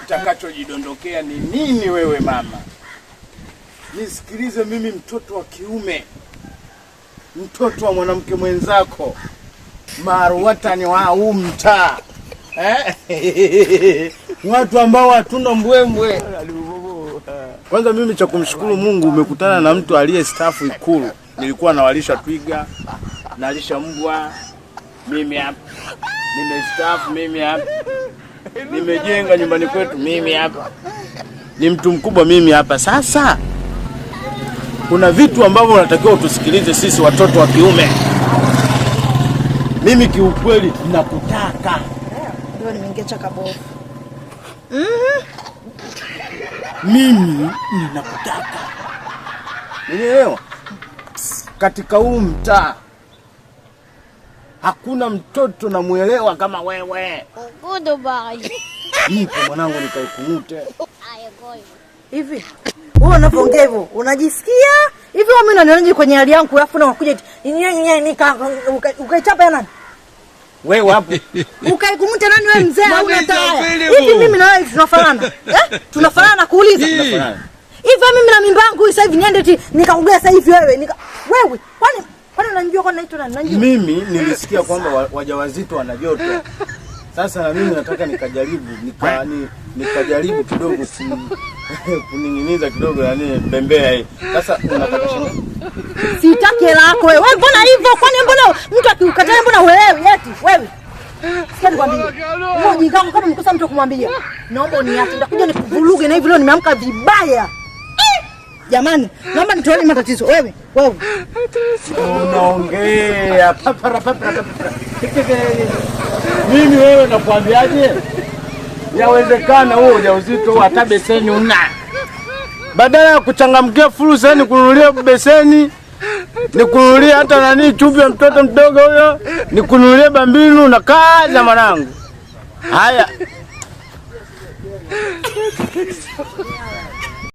Utakachojidondokea ni nini wewe mama? Nisikilize mimi, mtoto wa kiume, mtoto wa mwanamke mwenzako, maruwatani wa huu mtaa. Watu ambao hatuna mbwembwe. Kwanza mimi cha kumshukuru Mungu umekutana na mtu aliyestaafu Ikulu. Nilikuwa nawalisha twiga, nalisha mbwa, mimi hapa. Nimestaafu mimi hapa. Nimejenga nyumbani kwetu mimi hapa. Ni mtu mkubwa mimi hapa. Sasa kuna vitu ambavyo unatakiwa utusikilize sisi watoto wa kiume. Mimi kiukweli ninakutaka. Ndio nimeingecha kabofu. Mimi ninakutaka. Unielewa? Katika huu mtaa hakuna mtoto na muelewa kama wewe. Good bye. Nipo mwanangu nikaikungute. Hivi wewe unapoongea hivyo unajisikia? Hivi wewe mimi unanionaje kwenye hali yangu alafu na unakuja ukaichapa nani? Wewe hapo. Ukaikunguta nani wewe mzee au unataya? Hivi mimi na wewe tunafanana? Tunafanana kuuliza. Tunafanana. Hivi mimi na mimba yangu sasa hivi niende eti nikakugea sasa hivi wewe wewe kwani unanijua kwa naitwa nani? Unanijua? Mimi nilisikia kwamba wajawazito wana joto. Sasa na mimi nataka nikajaribu nikajaribu kidogo kuninginiza kidogo yani bembea hii. Sasa unataka shida? Sitaki hela yako wewe. Wewe mbona hivyo? Kwani mbona mtu akikukataa mbona uelewi eti wewe? Sikia nikwambie. Wewe jingangu kama mkosa mtu kumwambia. Naomba uniache. Nitakuja nikuvuruge na hivi leo nimeamka vibaya. Jamani, naomba nitoe matatizo wewe. Unaongea papara. Mimi wewe nakwambiaje? Yawezekana huo ujauzito hata beseni una. Badala ya kuchangamkia fursa ni kununulia beseni, ni kununulia hata nani chupi ya mtoto mdogo huyo, ni kununulia bambinu na kaza mwanangu. Haya.